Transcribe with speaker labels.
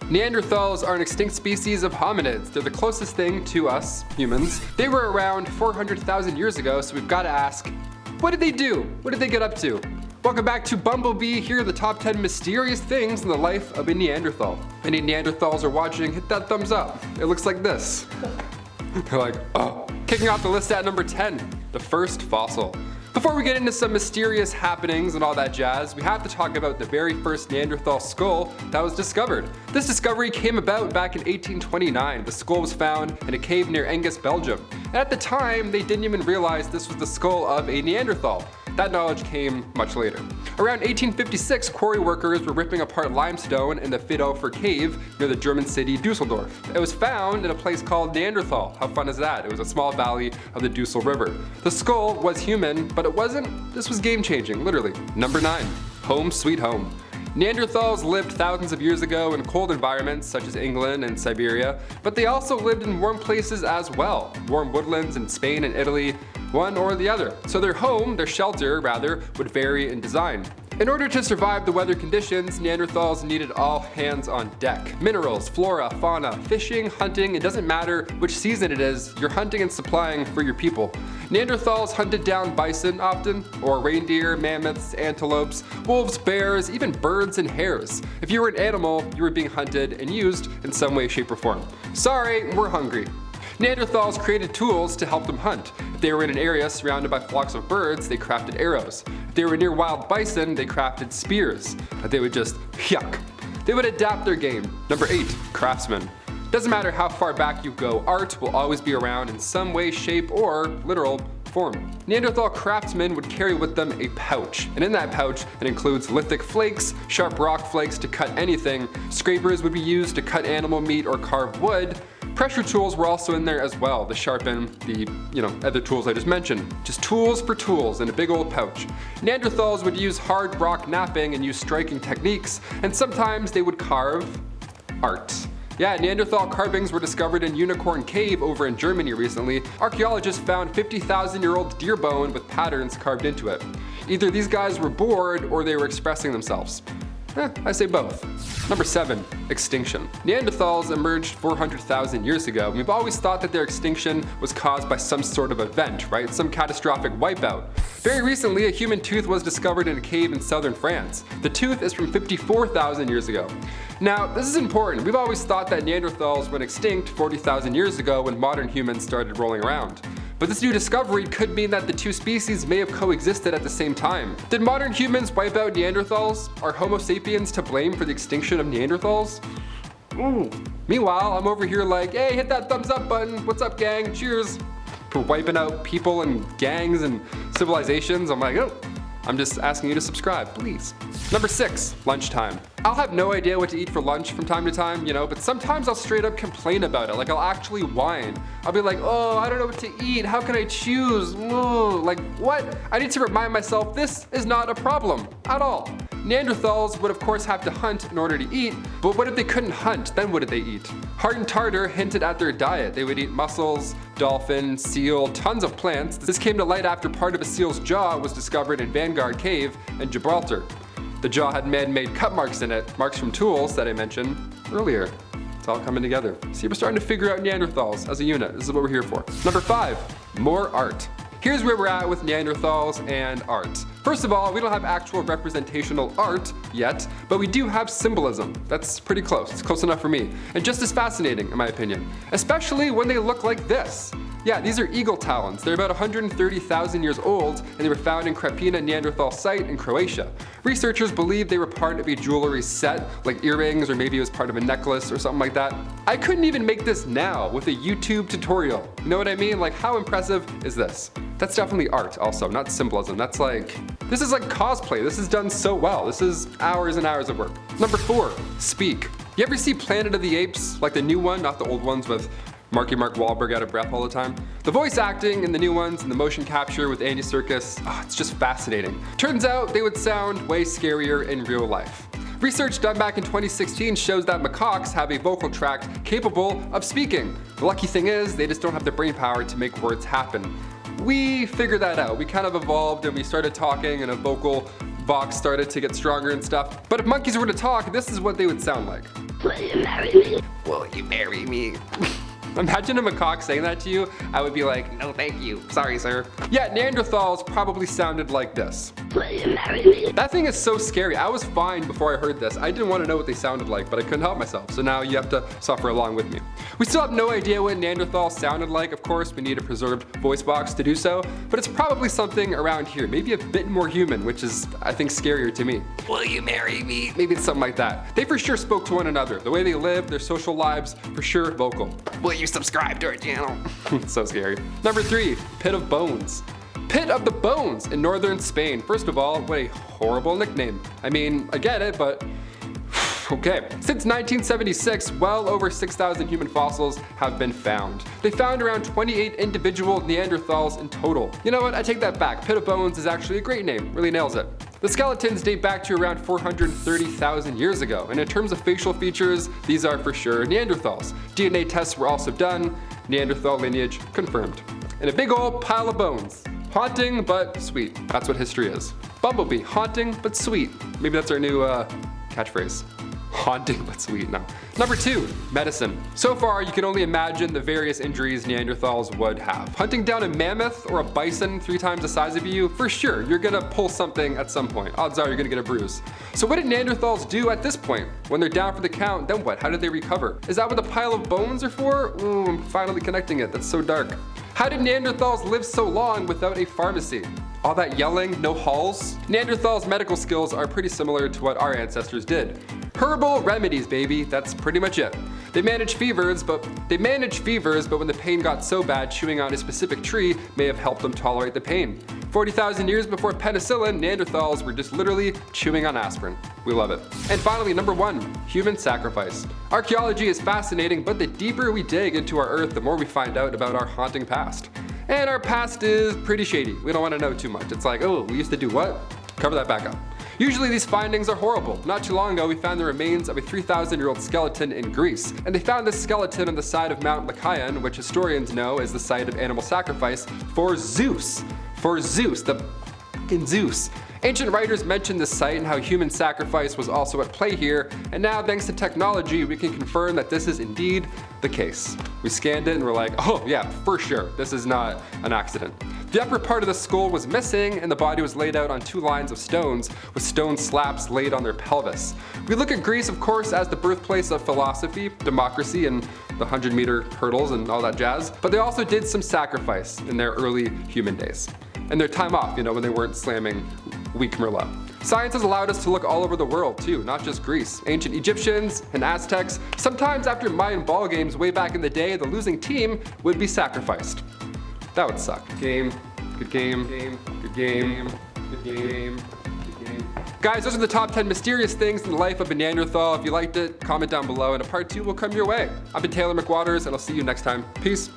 Speaker 1: Neanderthals are an extinct species of hominids. They're the closest thing to us, humans. They were around 400,000 years ago, so we've got to ask, what did they do? What did they get up to? Welcome back to Bumblebee. Here are the top 10 mysterious things in the life of a Neanderthal. If any Neanderthals are watching, hit that thumbs up. It looks like this. They're like, oh. Kicking off the list at number 10, the first fossil. Before we get into some mysterious happenings and all that jazz, we have to talk about the very first Neanderthal skull that was discovered. This discovery came about back in 1829. The skull was found in a cave near Angus, Belgium. And at the time, they didn't even realize this was the skull of a Neanderthal. That knowledge came much later. Around 1856, quarry workers were ripping apart limestone in the Fiddhofer cave near the German city Dusseldorf. It was found in a place called Neanderthal. How fun is that? It was a small valley of the Dussel River. The skull was human, but it wasn't. This was game-changing, literally. Number 9, home sweet home. Neanderthals lived thousands of years ago in cold environments such as England and Siberia, but they also lived in warm places as well. Warm woodlands in Spain and Italy, one or the other. So their home, their shelter rather, would vary in design. In order to survive the weather conditions, Neanderthals needed all hands on deck. Minerals, flora, fauna, fishing, hunting, it doesn't matter which season it is, you're hunting and supplying for your people. Neanderthals hunted down bison often, or reindeer, mammoths, antelopes, wolves, bears, even birds and hares. If you were an animal, you were being hunted and used in some way, shape, or form. Sorry, we're hungry. Neanderthals created tools to help them hunt. If they were in an area surrounded by flocks of birds, they crafted arrows. If they were near wild bison, they crafted spears. But they would just yuck. They would adapt their game. Number 8, craftsmen. Doesn't matter how far back you go, art will always be around in some way, shape, or literal form. Neanderthal craftsmen would carry with them a pouch, and in that pouch it includes lithic flakes, sharp rock flakes to cut anything, scrapers would be used to cut animal meat or carve wood, pressure tools were also in there as well to sharpen the, other tools I just mentioned. Just tools for tools in a big old pouch. Neanderthals would use hard rock knapping and use striking techniques, and sometimes they would carve art. Yeah, Neanderthal carvings were discovered in Unicorn Cave over in Germany recently. Archaeologists found 50,000-year-old deer bone with patterns carved into it. Either these guys were bored or they were expressing themselves. I say both. Number 7, extinction. Neanderthals emerged 400,000 years ago, and we've always thought that their extinction was caused by some sort of event, right? Some catastrophic wipeout. Very recently, a human tooth was discovered in a cave in southern France. The tooth is from 54,000 years ago. Now, this is important. We've always thought that Neanderthals went extinct 40,000 years ago when modern humans started rolling around. But this new discovery could mean that the two species may have coexisted at the same time. Did modern humans wipe out Neanderthals? Are Homo sapiens to blame for the extinction of Neanderthals? Ooh. Meanwhile, I'm over here like, hey, hit that thumbs up button. What's up, gang? Cheers. For wiping out people and gangs and civilizations. I'm like, oh, I'm just asking you to subscribe, please. Number 6, lunchtime. I'll have no idea what to eat for lunch from time to time, but sometimes I'll straight up complain about it. Like, I'll actually whine. I'll be like, oh, I don't know what to eat. How can I choose? Like, what? I need to remind myself this is not a problem at all. Neanderthals would of course have to hunt in order to eat, but what if they couldn't hunt? Then what did they eat? Hart and Tarter hinted at their diet. They would eat mussels, dolphin, seal, tons of plants. This came to light after part of a seal's jaw was discovered in Vanguard Cave in Gibraltar. The jaw had man-made cut marks in it, marks from tools that I mentioned earlier. It's all coming together. See, we're starting to figure out Neanderthals as a unit. This is what we're here for. Number 5, more art. Here's where we're at with Neanderthals and art. First of all, we don't have actual representational art yet, but we do have symbolism. That's pretty close. It's close enough for me. And just as fascinating, in my opinion. Especially when they look like this. Yeah, these are eagle talons. They're about 130,000 years old, and they were found in Krapina Neanderthal site in Croatia. Researchers believe they were part of a jewelry set, like earrings, or maybe it was part of a necklace or something like that. I couldn't even make this now with a YouTube tutorial. You know what I mean? Like, how impressive is this? That's definitely art also, not symbolism. This is like cosplay. This is done so well. This is hours and hours of work. Number 4, speak. You ever see Planet of the Apes? Like the new one, not the old ones with Mark Wahlberg out of breath all the time. The voice acting in the new ones and the motion capture with Andy Serkis, it's just fascinating. Turns out they would sound way scarier in real life. Research done back in 2016 shows that macaques have a vocal tract capable of speaking. The lucky thing is, they just don't have the brain power to make words happen. We figured that out. We kind of evolved and we started talking in a vocal Vox started to get stronger and stuff. But if monkeys were to talk, this is what they would sound like.
Speaker 2: Will you marry me?
Speaker 1: Will you marry me? Imagine a macaque saying that to you. I would be like, no thank you, sorry sir. Yeah, Neanderthals probably sounded like this.
Speaker 2: Will you marry me?
Speaker 1: That thing is so scary. I was fine before I heard this. I didn't want to know what they sounded like, but I couldn't help myself. So now you have to suffer along with me. We still have no idea what Neanderthal sounded like. Of course, we need a preserved voice box to do so, but it's probably something around here. Maybe a bit more human, which is, I think, scarier to me. Will you marry me? Maybe it's something like that. They for sure spoke to one another. The way they lived, their social lives, for sure vocal. Will you subscribe to our channel? So scary. Number 3, Pit of Bones. Pit of the Bones in northern Spain. First of all, what a horrible nickname. I mean, I get it, but okay. Since 1976, well over 6,000 human fossils have been found. They found around 28 individual Neanderthals in total. You know what, I take that back. Pit of Bones is actually a great name, really nails it. The skeletons date back to around 430,000 years ago, and in terms of facial features, these are for sure Neanderthals. DNA tests were also done, Neanderthal lineage confirmed. And a big old pile of bones. Haunting, but sweet. That's what history is. Bumblebee, haunting, but sweet. Maybe that's our new catchphrase. Haunting, but sweet, no. Number 2, medicine. So far, you can only imagine the various injuries Neanderthals would have. Hunting down a mammoth or a bison 3 times the size of you, for sure, you're gonna pull something at some point. Odds are you're gonna get a bruise. So what did Neanderthals do at this point? When they're down for the count, then what? How did they recover? Is that what the pile of bones are for? Ooh, I'm finally connecting it. That's so dark. How did Neanderthals live so long without a pharmacy? All that yelling, no halls? Neanderthals' medical skills are pretty similar to what our ancestors did. Herbal remedies, baby, that's pretty much it. They managed fevers, but when the pain got so bad, chewing on a specific tree may have helped them tolerate the pain. 40,000 years before penicillin, Neanderthals were just literally chewing on aspirin. We love it. And finally, number 1, human sacrifice. Archaeology is fascinating, but the deeper we dig into our earth, the more we find out about our haunting past. And our past is pretty shady. We don't want to know too much. It's like, oh, we used to do what? Cover that back up. Usually these findings are horrible. Not too long ago, we found the remains of a 3,000-year-old skeleton in Greece. And they found this skeleton on the side of Mount Lycaon, which historians know is the site of animal sacrifice for Zeus. For Zeus, the fucking Zeus. Ancient writers mentioned this site and how human sacrifice was also at play here, and now thanks to technology, we can confirm that this is indeed the case. We scanned it and we're like, oh yeah, for sure, this is not an accident. The upper part of the skull was missing, and the body was laid out on 2 lines of stones, with stone slabs laid on their pelvis. We look at Greece, of course, as the birthplace of philosophy, democracy, and the 100-meter hurdles and all that jazz, but they also did some sacrifice in their early human days. And their time off, when they weren't slamming weak Merlot. Science has allowed us to look all over the world too, not just Greece. Ancient Egyptians and Aztecs. Sometimes after Mayan ball games way back in the day, the losing team would be sacrificed. That would suck. Good game, good game, good game, good game. Guys, those are the top 10 mysterious things in the life of a Neanderthal. If you liked it, comment down below and a part 2 will come your way. I've been Taylor McWaters and I'll see you next time. Peace.